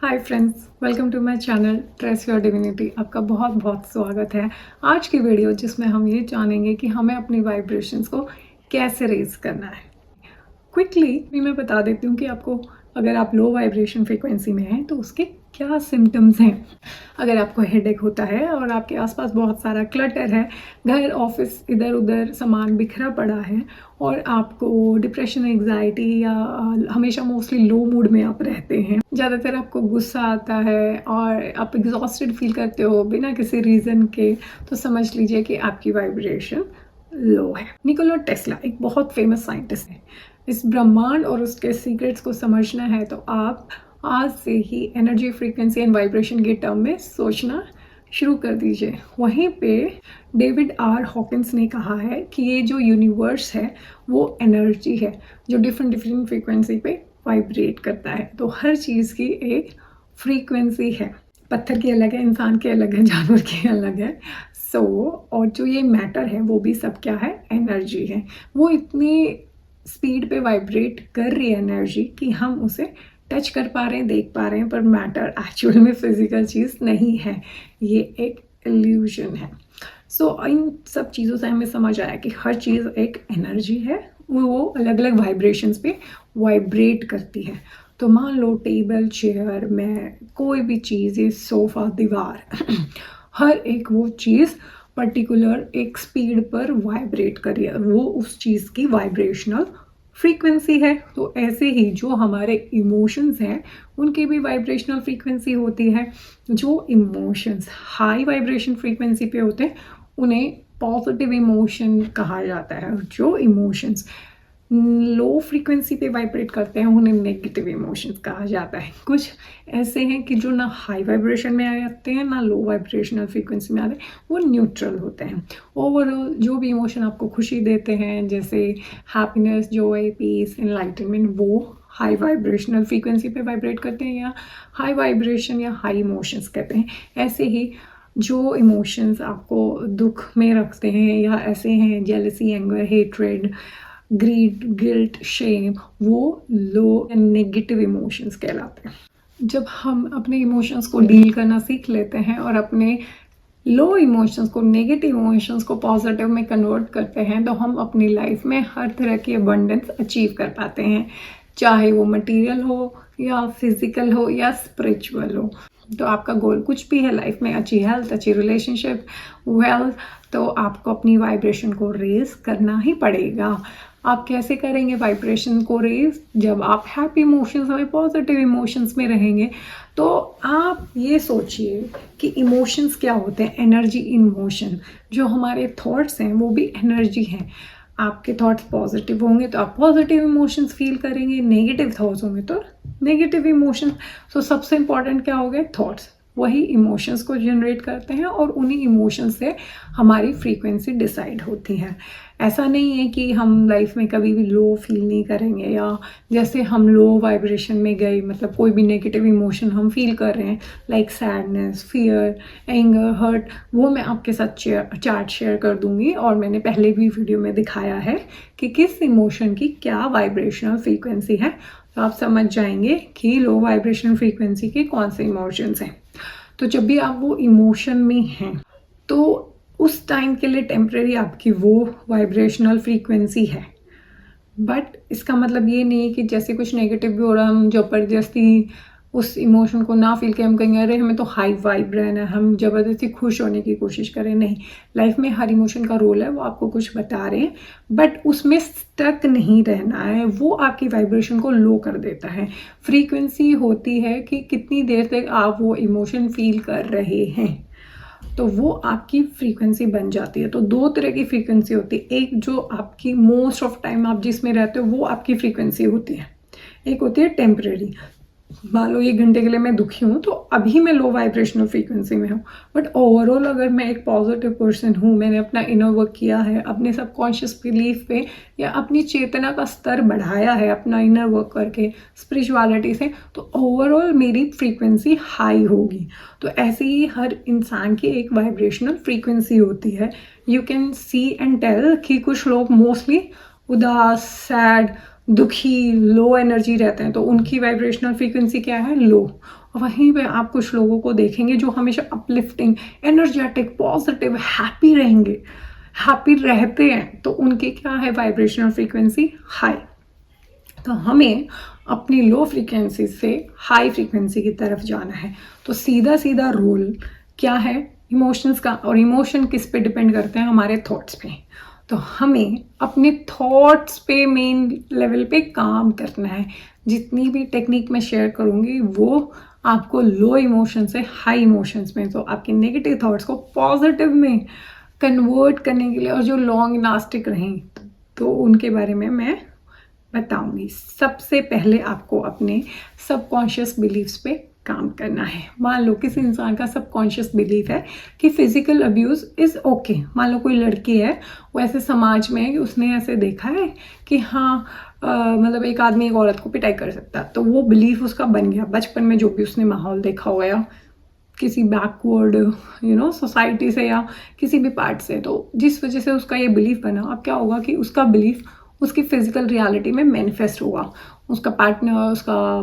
Hi friends, welcome to my channel trace your divinity. आपका बहुत बहुत स्वागत है आज की वीडियो जिसमें हम ये जानेंगे कि हमें अपनी वाइब्रेशंस को कैसे रेज करना है। क्विकली भी मैं बता देती हूँ कि आपको अगर आप लो वाइब्रेशन फ्रीक्वेंसी में हैं तो उसके क्या सिम्टम्स हैं। अगर आपको हेडेक होता है और आपके आसपास बहुत सारा क्लटर है, घर ऑफिस इधर उधर सामान बिखरा पड़ा है और आपको डिप्रेशन एंग्जाइटी या हमेशा मोस्टली लो मूड में आप रहते हैं, ज़्यादातर आपको गुस्सा आता है और आप एग्जॉस्टेड फील करते हो बिना किसी रीज़न के, तो समझ लीजिए कि आपकी वाइब्रेशन लो है। निकोला टेस्ला एक बहुत फेमस साइंटिस्ट है। इस ब्रह्मांड और उसके सीक्रेट्स को समझना है तो आप आज से ही एनर्जी, फ्रीक्वेंसी एंड वाइब्रेशन के टर्म में सोचना शुरू कर दीजिए। वहीं पे डेविड आर हॉकिंस ने कहा है कि ये जो यूनिवर्स है वो एनर्जी है जो डिफरेंट डिफरेंट फ्रीक्वेंसी पे वाइब्रेट करता है। तो हर चीज़ की एक फ्रीक्वेंसी है। पत्थर की अलग है, इंसान की अलग है, जानवर की अलग है। और जो ये मैटर है वो भी सब क्या है, एनर्जी है। वो इतनी स्पीड पे वाइब्रेट कर रही है एनर्जी कि हम उसे टच कर पा रहे हैं, देख पा रहे हैं, पर मैटर एक्चुअल में फिजिकल चीज़ नहीं है, ये एक इल्यूजन है। इन सब चीज़ों से हमें समझ आया कि हर चीज़ एक एनर्जी है, वो अलग अलग वाइब्रेशंस पे वाइब्रेट करती है। तो मान लो टेबल, चेयर में कोई भी चीज़, ये सोफ़ा, दीवार हर एक वो चीज़ पर्टिकुलर एक स्पीड पर वाइब्रेट कर रही है, वो उस चीज़ की वाइब्रेशनल फ्रीक्वेंसी है। तो ऐसे ही जो हमारे इमोशंस हैं उनकी भी वाइब्रेशनल फ्रीक्वेंसी होती है। जो इमोशंस हाई वाइब्रेशन फ्रीक्वेंसी पे होते हैं उन्हें पॉजिटिव इमोशन कहा जाता है, जो इमोशंस लो फ्रीक्वेंसी पे वाइब्रेट करते हैं उन्हें नेगेटिव इमोशंस कहा जाता है। कुछ ऐसे हैं कि जो ना हाई वाइब्रेशन में आते हैं ना लो वाइब्रेशनल फ्रीक्वेंसी में आते हैं, वो न्यूट्रल होते हैं। ओवरऑल जो भी इमोशन आपको खुशी देते हैं, जैसे हैप्पीनेस, जॉय, पीस, एनलाइटनमेंट, वो हाई वाइब्रेशनल फ्रीक्वेंसी पे वाइब्रेट करते हैं या हाई वाइब्रेशन या हाई इमोशंस कहते हैं। ऐसे ही जो इमोशंस आपको दुख में रखते हैं या ऐसे हैं jealousy, anger, hatred, greed, guilt, shame, वो लो नेगेटिव इमोशंस कहलाते हैं। जब हम अपने इमोशंस को डील करना सीख लेते हैं और अपने लो इमोशंस को, नेगेटिव इमोशंस को पॉजिटिव में कन्वर्ट करते हैं तो हम अपनी लाइफ में हर तरह की अबंडेंस अचीव कर पाते हैं, चाहे वो मटेरियल हो या फिजिकल हो या स्पिरिचुअल हो। तो आपका गोल कुछ भी है लाइफ में, अच्छी हेल्थ, अच्छी रिलेशनशिप, वेल्थ, तो आपको अपनी वाइब्रेशन को रेज करना ही पड़ेगा। आप कैसे करेंगे वाइब्रेशन को रेज? जब आप हैप्पी इमोशंस में, पॉजिटिव इमोशंस में रहेंगे। तो आप ये सोचिए कि इमोशंस क्या होते हैं, एनर्जी इन मोशन। जो हमारे थॉट्स हैं वो भी एनर्जी हैं। आपके थॉट्स पॉजिटिव होंगे तो आप पॉजिटिव इमोशंस फील करेंगे, नेगेटिव थॉट्स होंगे तो नेगेटिव इमोशंस। तो सबसे इम्पॉर्टेंट क्या हो गए, थॉट्स। वही इमोशंस को जनरेट करते हैं और उन्हीं इमोशंस से हमारी फ्रीक्वेंसी डिसाइड होती है। ऐसा नहीं है कि हम लाइफ में कभी भी लो फील नहीं करेंगे, या जैसे हम लो वाइब्रेशन में गए, मतलब कोई भी नेगेटिव इमोशन हम फील कर रहे हैं, like sadness, fear, anger, hurt, वो मैं आपके साथ चार्ट शेयर कर दूंगी और मैंने पहले भी वीडियो में दिखाया है कि किस इमोशन की क्या वाइब्रेशनल फ्रीक्वेंसी है। तो आप समझ जाएंगे कि लो वाइब्रेशन फ्रीक्वेंसी के कौन से इमोशंस हैं। तो जब भी आप वो इमोशन में हैं तो उस टाइम के लिए टेम्परेरी आपकी वो वाइब्रेशनल फ्रीक्वेंसी है, बट इसका मतलब ये नहीं है कि जैसे कुछ नेगेटिव भी हो रहा है हम ज़बरदस्ती उस इमोशन को ना फील करें, हम कहेंगे अरे हमें तो हाई वाइब रहना है, हम ज़बरदस्ती खुश होने की कोशिश करें। नहीं, लाइफ में हर इमोशन का रोल है, वो आपको कुछ बता रहे हैं, बट उसमें स्टक नहीं रहना है। वो आपकी वाइब्रेशन को लो कर देता है। फ्रीक्वेंसी होती है कि कितनी देर तक आप वो इमोशन फील कर रहे हैं, तो वो आपकी फ्रीक्वेंसी बन जाती है। तो दो तरह की फ्रीक्वेंसी होती है। एक जो आपकी मोस्ट ऑफ टाइम आप जिसमें रहते हो वो आपकी फ्रीक्वेंसी होती है, एक होती है टेम्परेरी। मान लो 1 घंटे के लिए मैं दुखी हूँ तो अभी मैं लो वाइब्रेशनल फ्रीक्वेंसी में हूँ, बट ओवरऑल अगर मैं एक पॉजिटिव पर्सन हूँ, मैंने अपना इनर वर्क किया है, अपने सबकॉन्शियस बिलीफ पे या अपनी चेतना का स्तर बढ़ाया है अपना इनर वर्क करके, स्पिरिचुअलिटी से, तो ओवरऑल मेरी फ्रीक्वेंसी हाई होगी। तो ऐसे ही हर इंसान की एक वाइब्रेशनल फ्रीक्वेंसी होती है। You can see and tell कि कुछ लोग मोस्टली उदास, सैड, दुखी, लो एनर्जी रहते हैं, तो उनकी वाइब्रेशनल फ्रीक्वेंसी क्या है, लो। वहीं पे आप कुछ लोगों को देखेंगे जो हमेशा अपलिफ्टिंग, एनर्जेटिक, पॉजिटिव, हैप्पी रहेंगे, हैप्पी रहते हैं, तो उनकी क्या है, वाइब्रेशनल फ्रीक्वेंसी हाई। तो हमें अपनी लो फ्रीक्वेंसी से हाई फ्रीक्वेंसी की तरफ जाना है। तो सीधा सीधा रूल क्या है इमोशंस का, और इमोशन किस पे डिपेंड करते हैं, हमारे थॉट्स पे। तो हमें अपने थॉट्स पे मेन लेवल पे काम करना है। जितनी भी टेक्निक मैं शेयर करूँगी वो आपको लो इमोशन से हाई इमोशंस में, तो आपके नेगेटिव थॉट्स को पॉजिटिव में कन्वर्ट करने के लिए, और जो लॉन्ग लास्टिक रहें, तो उनके बारे में मैं बताऊंगी। सबसे पहले आपको अपने सबकॉन्शियस बिलीव्स पे काम करना है। मान लो किसी इंसान का सबकॉन्शियस बिलीफ है कि फिजिकल अब्यूज़ इज़ ओके। मान लो कोई लड़की है, वो ऐसे समाज में है कि उसने ऐसे देखा है कि हाँ मतलब एक आदमी एक औरत को पिटाई कर सकता है, तो वो बिलीफ उसका बन गया बचपन में, जो भी उसने माहौल देखा हुआ या किसी बैकवर्ड सोसाइटी से या किसी भी पार्ट से, तो जिस वजह से उसका ये बिलीफ बना। अब क्या होगा कि उसका बिलीफ उसकी फिजिकल रियलिटी में मैनिफेस्ट होगा। उसका पार्टनर, उसका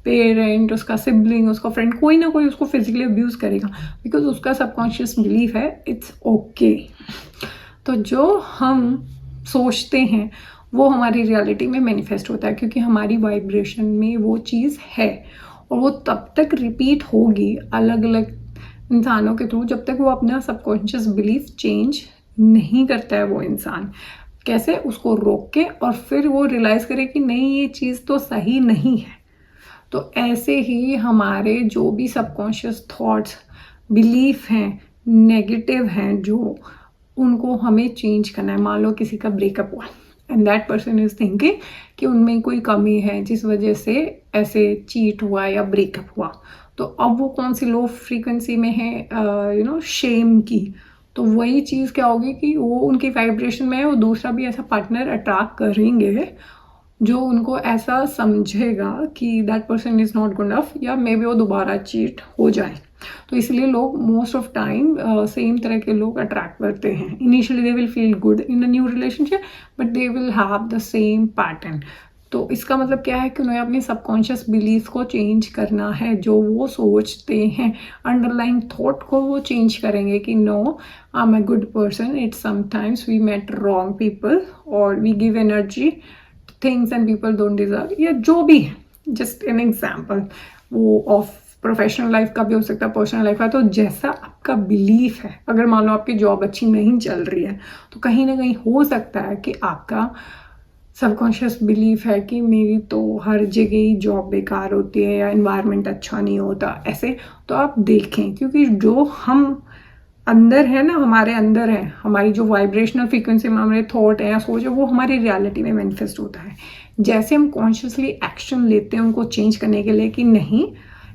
पेरेंट, उसका सिबलिंग, उसका फ्रेंड, कोई ना कोई उसको फिजिकली अब्यूज करेगा, बिकॉज उसका सबकॉन्शियस बिलीफ है इट्स ओके। तो जो हम सोचते हैं वो हमारी रियलिटी में मैनिफेस्ट होता है, क्योंकि हमारी वाइब्रेशन में वो चीज़ है, और वो तब तक रिपीट होगी अलग अलग इंसानों के थ्रू जब तक वो अपना सबकॉन्शियस बिलीफ चेंज नहीं करता है वो इंसान। कैसे, उसको रोक के और फिर वो रियलाइज करे कि नहीं ये चीज़ तो सही नहीं है। तो ऐसे ही हमारे जो भी सबकॉन्शियस थॉट्स, बिलीफ हैं, नेगेटिव हैं, जो उनको हमें चेंज करना है। मान लो किसी का ब्रेकअप हुआ and that person is thinking कि उनमें कोई कमी है जिस वजह से ऐसे चीट हुआ या ब्रेकअप हुआ, तो अब वो कौन सी लो फ्रीक्वेंसी में है, शेम की। तो वही चीज़ क्या होगी कि वो उनकी वाइब्रेशन में है, वो दूसरा भी ऐसा पार्टनर अट्रैक्ट करेंगे जो उनको ऐसा समझेगा कि that person is not good enough, या मे बी वो दोबारा चीट हो जाए। तो इसलिए लोग मोस्ट ऑफ टाइम सेम तरह के लोग अट्रैक्ट करते हैं। Initially they will feel good in a new relationship, but they will have the same pattern. तो इसका मतलब क्या है कि उन्हें अपनी सबकॉन्शियस बिलीफ को चेंज करना है। जो वो सोचते हैं, अंडरलाइन थॉट को वो चेंज करेंगे कि no, I am a good person, it's sometimes we met wrong people और we give energy things and people don't deserve, या जो भी है। जस्ट एन एग्जाम्पल, वो ऑफ प्रोफेशनल लाइफ का भी हो सकता है, पर्सनल लाइफ का। तो जैसा आपका बिलीफ है, अगर मान लो आपकी जॉब अच्छी नहीं चल रही है, तो कहीं ना कहीं हो सकता है कि आपका सबकॉन्शियस बिलीफ है कि मेरी तो हर जगह ही जॉब बेकार होती है या एनवायरनमेंट अच्छा नहीं होता ऐसे। तो आप देखें, क्योंकि जो हम अंदर है ना, हमारे अंदर है, हमारी जो वाइब्रेशनल फ्रीक्वेंसी में हमारे थॉट है या सोच है, वो हमारी रियलिटी में मैनिफेस्ट होता है। जैसे हम कॉन्शियसली एक्शन लेते हैं उनको चेंज करने के लिए कि नहीं,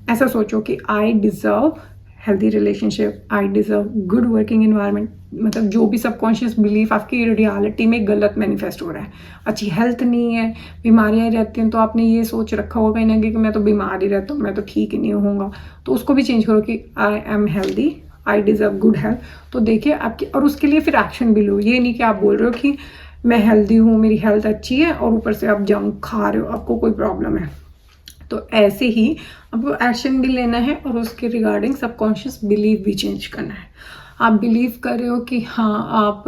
ऐसा सोचो कि I deserve healthy relationship, I deserve good working environment. मतलब जो भी सबकॉन्शियस बिलीफ आपकी रियलिटी में गलत मैनिफेस्ट हो रहा है, अच्छी हेल्थ नहीं है, बीमारियाँ रहती हैं, तो आपने ये सोच रखा होगा कहीं ना कहीं कि मैं तो बीमार ही रहता हूँ, मैं तो ठीक ही नहीं होऊंगा। तो उसको भी चेंज करो कि I am healthy, I deserve good health. तो देखिए आपकी, और उसके लिए फिर एक्शन भी लो। ये नहीं कि आप बोल रहे हो कि मैं हेल्दी हूँ, मेरी हेल्थ अच्छी है, और ऊपर से आप जंक खा रहे हो, आपको कोई प्रॉब्लम है। तो ऐसे ही आपको एक्शन भी लेना है और उसके रिगार्डिंग सबकॉन्शियस बिलीफ भी चेंज करना है। आप बिलीव कर रहे हो कि हाँ आप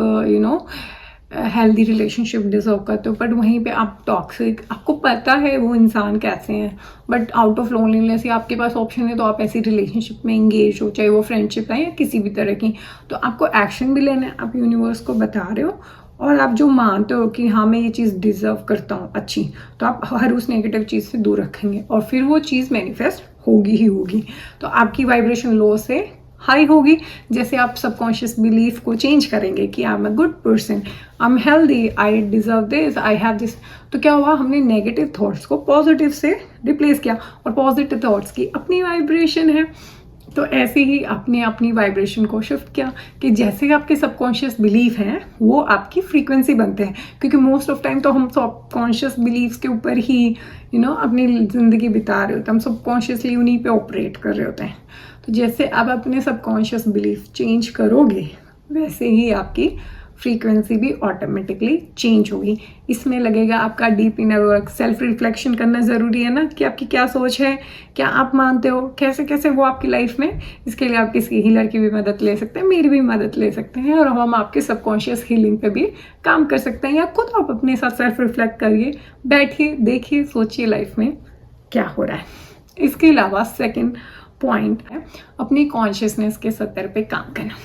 हेल्दी रिलेशनशिप डिजर्व करते हो, बट वहीं पे आप टॉक्सिक, आपको पता है वो इंसान कैसे हैं, बट आउट ऑफ लोनलीनेस या आपके पास ऑप्शन है तो आप ऐसी रिलेशनशिप में इंगेज हो, चाहे वो फ्रेंडशिप है या किसी भी तरह की। तो आपको एक्शन भी लेना है। आप यूनिवर्स को बता रहे हो और आप जो मानते हो कि हाँ मैं ये चीज़ डिजर्व करता हूँ अच्छी, तो आप हर उस नेगेटिव चीज़ से दूर रखेंगे और फिर वो चीज़ मैनिफेस्ट होगी ही होगी। तो आपकी वाइब्रेशन लो से हाई होगी। जैसे आप सबकॉन्शियस बिलीफ को चेंज करेंगे कि आई am a good person, I am healthy, I deserve this, I have this, तो क्या हुआ, हमने नेगेटिव थॉट्स को पॉजिटिव से रिप्लेस किया, और पॉजिटिव थॉट्स की अपनी वाइब्रेशन है। तो ऐसे ही आपने अपनी वाइब्रेशन को शिफ्ट किया कि जैसे आपके सबकॉन्शियस बिलीफ हैं वो आपकी फ्रीक्वेंसी बनते हैं, क्योंकि मोस्ट ऑफ टाइम तो हम सबकॉन्शियस बिलीव्स के ऊपर ही अपनी ज़िंदगी बिता रहे होते हैं, हम सबकॉन्शियसली उन्हीं पे ऑपरेट कर रहे होते हैं। तो जैसे आप अपने सबकॉन्शियस बिलीफ चेंज करोगे वैसे ही आपकी फ्रीक्वेंसी भी ऑटोमेटिकली चेंज होगी। इसमें लगेगा आपका deep inner work, self reflection करना ज़रूरी है ना, कि आपकी क्या सोच है, क्या आप मानते हो, कैसे कैसे वो आपकी लाइफ में। इसके लिए आप किसी हीलर की भी मदद ले सकते हैं, मेरी भी मदद ले सकते हैं, और हम आपके सबकॉन्शियस हीलिंग पे भी काम कर सकते हैं। या खुद आप अपने साथ सेल्फ रिफ्लेक्ट करिए, बैठिए, देखिए, सोचिए लाइफ में क्या हो रहा है। इसके अलावा सेकेंड पॉइंट है अपनी कॉन्शियसनेस के स्तर पे काम करना।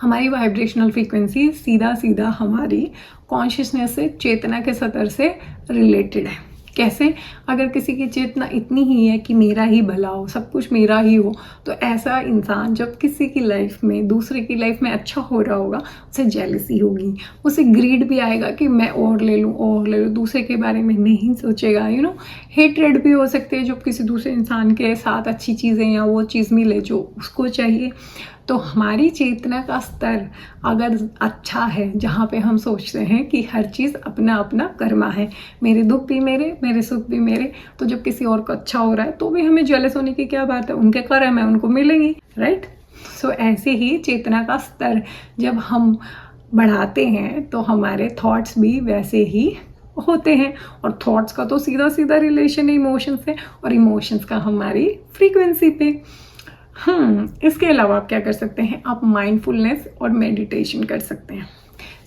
हमारी वाइब्रेशनल फ्रीक्वेंसी सीधा सीधा हमारी कॉन्शियसनेस से, चेतना के स्तर से रिलेटेड है। कैसे? अगर किसी की चेतना इतनी ही है कि मेरा ही भला हो, सब कुछ मेरा ही हो, तो ऐसा इंसान जब किसी की लाइफ में, दूसरे की लाइफ में अच्छा हो रहा होगा, उसे जेलसी होगी, उसे ग्रीड भी आएगा कि मैं और ले लूँ और ले लूँ, दूसरे के बारे में नहीं सोचेगा। हेट्रेड भी हो सकते हैं जब किसी दूसरे इंसान के साथ अच्छी चीज़ें या वो चीज़ मिले जो उसको चाहिए। तो हमारी चेतना का स्तर अगर अच्छा है, जहाँ पे हम सोचते हैं कि हर चीज़ अपना अपना कर्मा है, मेरे दुख भी मेरे सुख भी मेरे, तो जब किसी और को अच्छा हो रहा है तो भी हमें जेलस होने की क्या बात है, उनके कर्म है, उनको मिलेंगी, राइट। सो ऐसे ही चेतना का स्तर जब हम बढ़ाते हैं तो हमारे थॉट्स भी वैसे ही होते हैं, और थॉट्स का तो सीधा सीधा रिलेशन है इमोशंस से, और इमोशंस का हमारी फ्रीक्वेंसी पे। इसके अलावा आप क्या कर सकते हैं, आप माइंडफुलनेस और मेडिटेशन कर सकते हैं।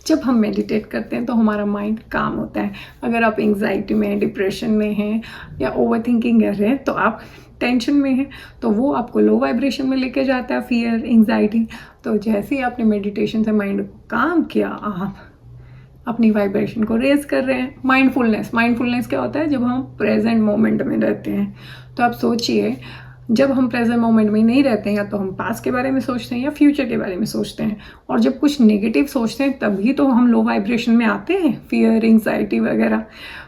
जब हम मेडिटेट करते हैं तो हमारा माइंड काम होता है। अगर आप एंग्जाइटी में, डिप्रेशन में हैं या ओवर थिंकिंग कर रहे हैं, तो आप टेंशन में हैं, तो वो आपको लो वाइब्रेशन में लेके जाता है, फियर, एंग्जाइटी। तो जैसे ही आपने मेडिटेशन से माइंड को काम किया, आप अपनी वाइब्रेशन को रेज कर रहे हैं। माइंडफुलनेस क्या होता है? जब हम प्रेजेंट मोमेंट में रहते हैं। तो आप सोचिए, जब हम प्रेजेंट मोमेंट में नहीं रहते हैं, या तो हम पास्ट के बारे में सोचते हैं या फ्यूचर के बारे में सोचते हैं, और जब कुछ नेगेटिव सोचते हैं तभी तो हम लो वाइब्रेशन में आते हैं, फियर, एंग्जाइटी वगैरह।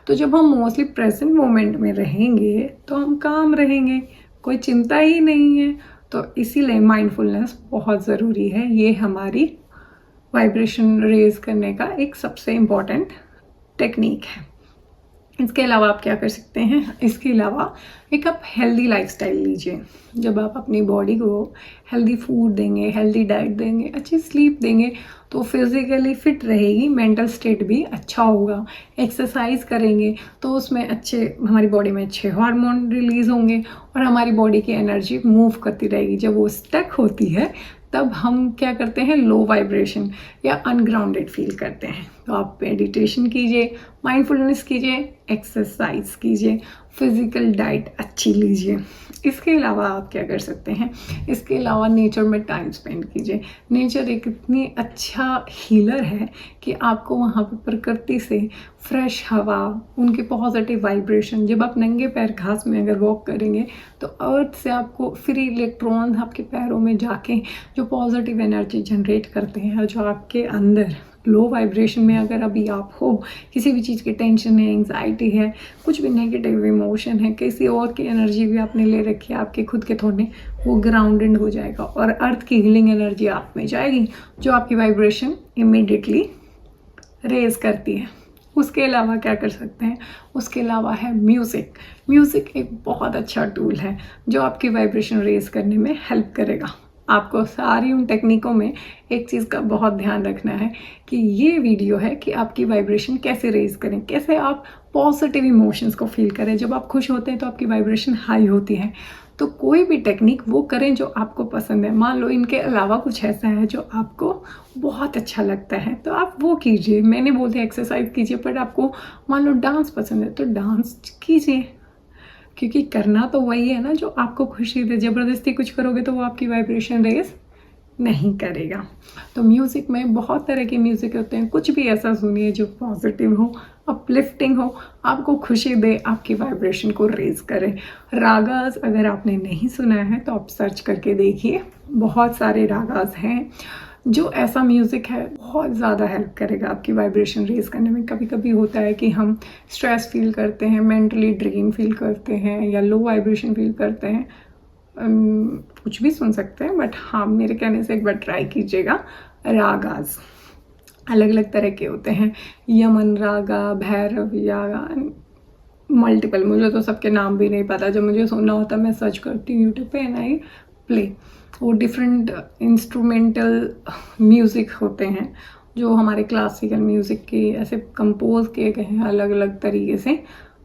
तो जब हम मोस्टली प्रेजेंट मोमेंट में रहेंगे तो हम काम रहेंगे, कोई चिंता ही नहीं है। तो इसीलिए माइंडफुलनेस बहुत ज़रूरी है। ये हमारी वाइब्रेशन रेज करने का एक सबसे इम्पॉर्टेंट टेक्निक है। इसके अलावा आप क्या कर सकते हैं? इसके अलावा एक आप हेल्दी लाइफस्टाइल लीजिए। जब आप अपनी बॉडी को हेल्दी फूड देंगे, हेल्दी डाइट देंगे, अच्छी स्लीप देंगे, तो फिजिकली फिट रहेगी, मेंटल स्टेट भी अच्छा होगा। एक्सरसाइज करेंगे तो उसमें हमारी बॉडी में अच्छे हार्मोन रिलीज होंगे, और हमारी बॉडी की एनर्जी मूव करती रहेगी। जब वो स्टक होती है तब हम क्या करते हैं, लो वाइब्रेशन या अनग्राउंडेड फील करते हैं। तो आप मेडिटेशन कीजिए, माइंडफुलनेस कीजिए, एक्सरसाइज कीजिए, फिजिकल डाइट अच्छी लीजिए। इसके अलावा आप क्या कर सकते हैं? इसके अलावा नेचर में टाइम स्पेंड कीजिए। नेचर एक इतनी अच्छा हीलर है कि आपको वहाँ पे प्रकृति से फ्रेश हवा, उनके पॉजिटिव वाइब्रेशन, जब आप नंगे पैर घास में अगर वॉक करेंगे तो अर्थ से आपको फ्री इलेक्ट्रॉन आपके पैरों में जाके जो पॉजिटिव एनर्जी जनरेट करते हैं, और जो आपके अंदर लो वाइब्रेशन में अगर अभी आप हो, किसी भी चीज़ की टेंशन है, एंग्जाइटी है, कुछ भी नेगेटिव इमोशन है, किसी और की एनर्जी भी आपने ले रखी है आपके खुद के थोड़े, वो ग्राउंडेड हो जाएगा, और अर्थ की हीलिंग एनर्जी आप में जाएगी, जो आपकी वाइब्रेशन इमीडिएटली रेज करती है। उसके अलावा क्या कर सकते हैं? उसके अलावा है म्यूज़िक एक बहुत अच्छा टूल है जो आपकी वाइब्रेशन रेज करने में हेल्प करेगा। आपको सारी उन टेक्निकों में एक चीज़ का बहुत ध्यान रखना है कि ये वीडियो है कि आपकी वाइब्रेशन कैसे रेज करें, कैसे आप पॉजिटिव इमोशंस को फील करें। जब आप खुश होते हैं तो आपकी वाइब्रेशन हाई होती है। तो कोई भी टेक्निक वो करें जो आपको पसंद है। मान लो इनके अलावा कुछ ऐसा है जो आपको बहुत अच्छा लगता है तो आप वो कीजिए। मैंने बोल दिया एक्सरसाइज कीजिए, पर आपको मान लो डांस पसंद है तो डांस कीजिए, क्योंकि करना तो वही है ना जो आपको खुशी दे। ज़बरदस्ती कुछ करोगे तो वो आपकी वाइब्रेशन रेज नहीं करेगा। तो म्यूज़िक में बहुत तरह के म्यूज़िक होते हैं, कुछ भी ऐसा सुनिए जो पॉजिटिव हो, अपलिफ्टिंग हो, आपको खुशी दे, आपकी वाइब्रेशन को रेज करे। रागास अगर आपने नहीं सुना है तो आप सर्च करके देखिए, बहुत सारे रागास हैं जो ऐसा म्यूज़िक है बहुत ज़्यादा हेल्प करेगा आपकी वाइब्रेशन रेज करने में। कभी कभी होता है कि हम स्ट्रेस फील करते हैं, मेंटली ड्रेन फील करते हैं या लो वाइब्रेशन फील करते हैं, कुछ भी सुन सकते हैं, बट हाँ मेरे कहने से एक बार ट्राई कीजिएगा। रागास अलग अलग तरह के होते हैं, यमन रागा, भैरव या मल्टीपल, मुझे तो सबके नाम भी नहीं पता। जब मुझे सुनना होता मैं सर्च करती हूँ यूट्यूब पे एंड आई प्ले। वो डिफरेंट इंस्ट्रूमेंटल म्यूज़िक होते हैं जो हमारे क्लासिकल म्यूज़िक के ऐसे कंपोज किए गए हैं अलग अलग तरीके से,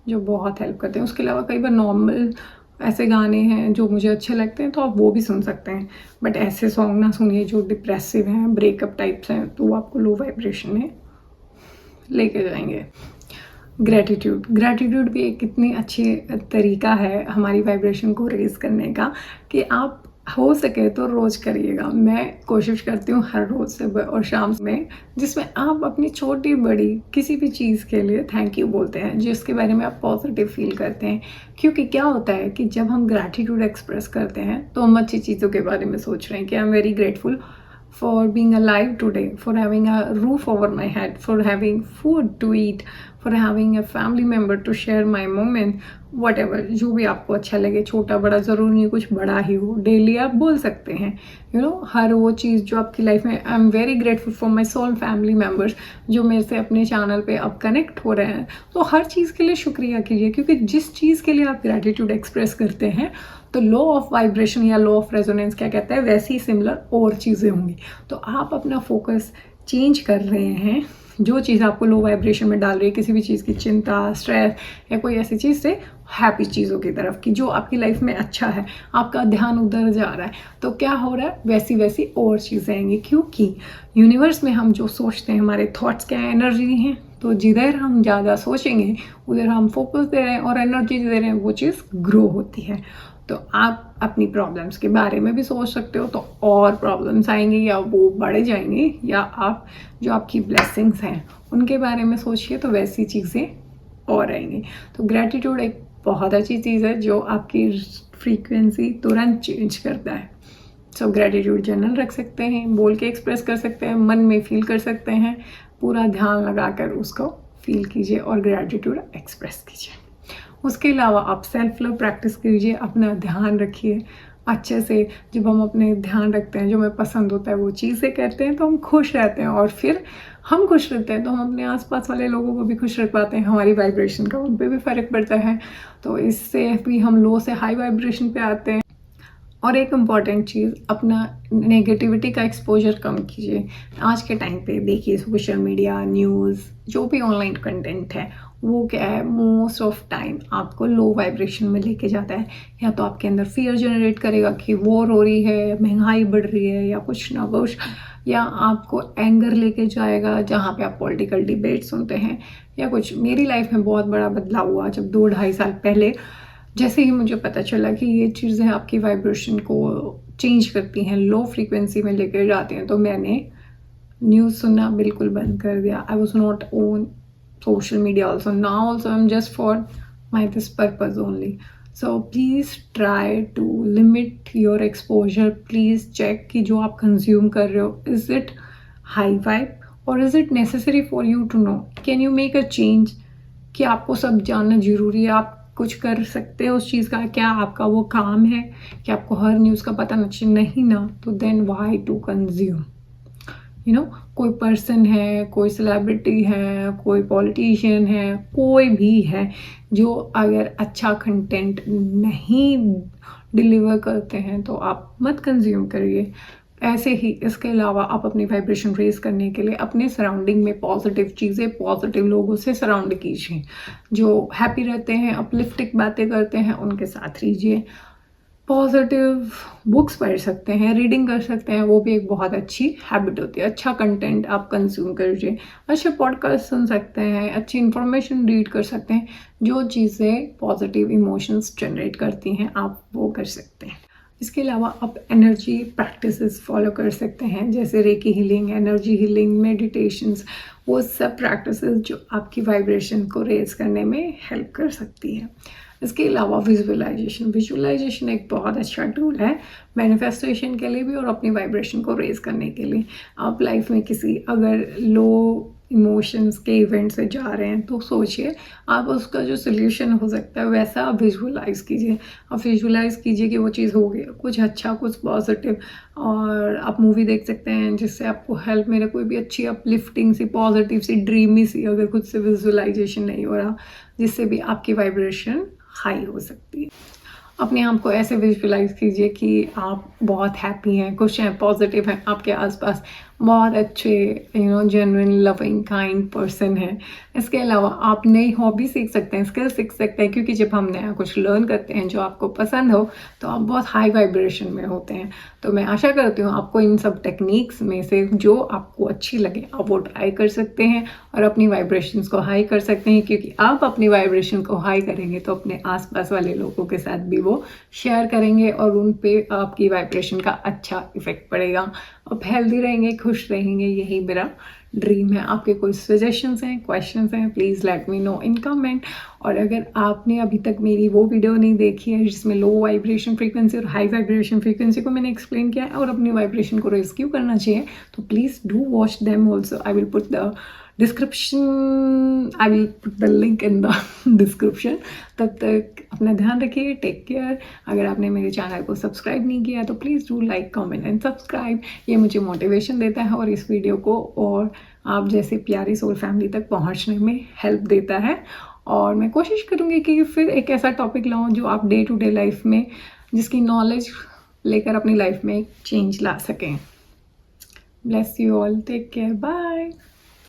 जो बहुत हेल्प करते हैं। उसके अलावा कई बार नॉर्मल ऐसे गाने हैं जो मुझे अच्छे लगते हैं, तो आप वो भी सुन सकते हैं, बट ऐसे सॉन्ग ना सुनिए जो डिप्रेसिव हैं, ब्रेकअप टाइप्स हैं, तो वो आपको लो वाइब्रेशन में लेके जाएंगे। ग्रैटिट्यूड भी एक कितनी अच्छी तरीका है हमारी वाइब्रेशन को रेज करने का, कि आप हो सके तो रोज़ करिएगा। मैं कोशिश करती हूँ हर रोज़ सुबह और शाम में, जिसमें आप अपनी छोटी बड़ी किसी भी चीज़ के लिए थैंक यू बोलते हैं, जिसके बारे में आप पॉजिटिव फील करते हैं। क्योंकि क्या होता है कि जब हम ग्रैटिट्यूड एक्सप्रेस करते हैं तो हम अच्छी चीज़ों के बारे में सोच रहे हैं कि आई am very grateful for being alive today, for having a roof over my head, for having food to eat, for having a family member to share my moment, whatever, जो भी आपको अच्छा लगे, छोटा बड़ा ज़रूरी नहीं कुछ बड़ा ही हो, डेली आप बोल सकते हैं। हर वो चीज़ जो आपकी लाइफ में, I am very grateful for my soul family members जो मेरे से अपने चैनल पे अब कनेक्ट हो रहे हैं। तो हर चीज़ के लिए शुक्रिया कीजिए, क्योंकि जिस चीज़ के लिए आप ग्रेटिट्यूड एक्सप्रेस करते हैं तो लॉ ऑफ वाइब्रेशन या लॉ ऑफ रेजोनेंस क्या कहता है, वैसी सिमिलर और चीज़ें होंगी। तो आप अपना फोकस चेंज कर रहे हैं, जो चीज़ आपको लो वाइब्रेशन में डाल रही है, किसी भी चीज़ की चिंता, स्ट्रेस या कोई ऐसी चीज़ से हैप्पी चीज़ों की तरफ की जो आपकी लाइफ में अच्छा है, आपका ध्यान उधर जा रहा है, तो क्या हो रहा है, वैसी वैसी और चीज़ें आएंगी। क्योंकि यूनिवर्स में हम जो सोचते हैं, हमारे थॉट्स क्या एनर्जी हैं, तो जिधर हम ज़्यादा सोचेंगे उधर हम फोकस दे रहे हैं और एनर्जी दे रहे हैं, वो चीज़ ग्रो होती है। तो आप अपनी प्रॉब्लम्स के बारे में भी सोच सकते हो, तो और प्रॉब्लम्स आएंगी या वो बढ़ जाएंगी, या आप जो आपकी ब्लेसिंग्स हैं उनके बारे में सोचिए तो वैसी चीज़ें और आएंगी। तो ग्रैटिट्यूड एक बहुत अच्छी चीज़ है जो आपकी फ्रीक्वेंसी तुरंत चेंज करता है। सो ग्रैटिट्यूड जर्नल रख सकते हैं, बोल के एक्सप्रेस कर सकते हैं, मन में फील कर सकते हैं, पूरा ध्यान लगाकर उसको फील कीजिए और ग्रैटिट्यूड एक्सप्रेस कीजिए। उसके अलावा आप सेल्फ लव प्रैक्टिस कीजिए, अपना ध्यान रखिए अच्छे से। जब हम अपने ध्यान रखते हैं, जो हमें पसंद होता है वो चीज़ें करते हैं, तो हम खुश रहते हैं, और फिर हम खुश रहते हैं तो हम अपने आसपास वाले लोगों को भी खुश रख पाते हैं। हमारी वाइब्रेशन का उन पर भी फ़र्क पड़ता है, तो इससे भी हम लो से हाई वाइब्रेशन पे आते हैं। और एक इम्पॉर्टेंट चीज़, अपना नेगेटिविटी का एक्सपोजर कम कीजिए। आज के टाइम पे देखिए, सोशल मीडिया, न्यूज़, जो भी ऑनलाइन कंटेंट है, वो क्या है, मोस्ट ऑफ टाइम आपको लो वाइब्रेशन में लेके जाता है। या तो आपके अंदर फियर जनरेट करेगा कि वॉर हो रही है, महंगाई बढ़ रही है, या कुछ ना कुछ, या आपको एंगर लेके जाएगा जहाँ पे आप पॉलिटिकल डिबेट सुनते हैं या कुछ। मेरी लाइफ में बहुत बड़ा बदलाव हुआ जब 2-2.5 साल पहले जैसे ही मुझे पता चला कि ये चीज़ें आपकी वाइब्रेशन को चेंज करती हैं, लो फ्रीक्वेंसी में लेकर जाती हैं, तो मैंने न्यूज़ सुनना बिल्कुल बंद कर दिया। I was not on social media also. Now also I'm just for this purpose only. So please try to limit your exposure. Please check कि जो आप consume कर रहे हो, is it high vibe or is it necessary for you to know? Can you make a change? कि आपको सब जानना जरूरी है, आप कुछ कर सकते हो उस चीज़ का, क्या आपका वो काम है कि आपको हर न्यूज़ का पता नहीं ना, तो then why to consume? कोई पर्सन है, कोई सेलिब्रिटी है, कोई पॉलिटिशियन है, कोई भी है, जो अगर अच्छा कंटेंट नहीं डिलीवर करते हैं तो आप मत कंज्यूम करिए। ऐसे ही इसके अलावा आप अपनी वाइब्रेशन रेज करने के लिए अपने सराउंडिंग में पॉजिटिव चीज़ें, पॉजिटिव लोगों से सराउंड कीजिए। जो हैप्पी रहते हैं, अपलिफ्टिंग बातें करते हैं, उनके साथ रहिए। पॉजिटिव बुक्स पढ़ सकते हैं, रीडिंग कर सकते हैं, वो भी एक बहुत अच्छी हैबिट होती है। अच्छा कंटेंट आप कंज्यूम करिए, अच्छे पॉडकास्ट सुन सकते हैं, अच्छी इन्फॉर्मेशन रीड कर सकते हैं। जो चीज़ें पॉजिटिव इमोशंस जनरेट करती हैं आप वो कर सकते हैं। इसके अलावा आप एनर्जी प्रैक्टिसेस फॉलो कर सकते हैं, जैसे recce healing, energy healing, meditations, वो सब प्रैक्टिसेस जो आपकी वाइब्रेशन को रेज करने में हेल्प कर सकती हैं। इसके अलावा विजुअलाइजेशन एक बहुत अच्छा टूल है मैनिफेस्टेशन के लिए भी और अपनी वाइब्रेशन को रेज करने के लिए। आप लाइफ में किसी अगर लो इमोशंस के इवेंट से जा रहे हैं तो सोचिए आप उसका जो सोल्यूशन हो सकता है वैसा आप विजुअलाइज कीजिए। आप विजुअलाइज कीजिए कि वो चीज़ हो गई, कुछ अच्छा, कुछ पॉजिटिव। और आप मूवी देख सकते हैं जिससे आपको हेल्प मिले, कोई भी अच्छी अपलिफ्टिंग सी, पॉजिटिव सी, ड्रीमी सी, अगर खुद से विजुअलाइजेशन नहीं हो रहा, जिससे भी आपकी वाइब्रेशन हाई हो सकती है। अपने आप को ऐसे विजुअलाइज कीजिए कि आप बहुत हैप्पी हैं, खुश हैं, पॉजिटिव हैं, आपके आसपास बहुत अच्छे जेन्युइन लविंग काइंड पर्सन है। इसके अलावा आप नई हॉबी सीख सकते हैं, स्किल सीख सकते हैं, क्योंकि जब हम नया कुछ लर्न करते हैं जो आपको पसंद हो तो आप बहुत हाई वाइब्रेशन में होते हैं। तो मैं आशा करती हूँ आपको इन सब टेक्निक्स में से जो आपको अच्छी लगे आप वो ट्राई कर सकते हैं और अपनी वाइब्रेशंस को हाई कर सकते हैं, क्योंकि आप अपनी वाइब्रेशन को हाई करेंगे तो अपने आसपास वाले लोगों के साथ भी वो शेयर करेंगे और उन पे आपकी वाइब्रेशन का अच्छा इफेक्ट पड़ेगा। आप हेल्दी रहेंगे, खुश रहेंगे, यही मेरा ड्रीम है। आपके कोई सजेशंस हैं, क्वेश्चंस हैं, please let me know in comment. और अगर आपने अभी तक मेरी वो वीडियो नहीं देखी है जिसमें लो वाइब्रेशन फ्रीक्वेंसी और हाई वाइब्रेशन फ्रीक्वेंसी को मैंने एक्सप्लेन किया है और अपनी वाइब्रेशन को रेज क्यों करना चाहिए, तो please do watch them also. I will put the description, I will put the link in the description. तब तक अपना ध्यान रखिए, टेक केयर। अगर आपने मेरे चैनल को सब्सक्राइब नहीं किया तो please do like, comment and subscribe. ये मुझे मोटिवेशन देता है और इस वीडियो को और आप जैसे प्यारी सोल फैमिली तक पहुंचने में हेल्प देता है। और मैं कोशिश करूँगी कि फिर एक ऐसा टॉपिक लाऊं जो आप डे टू डे लाइफ में जिसकी नॉलेज लेकर अपनी लाइफ में एक चेंज ला सकें। Bless you all, take care, bye.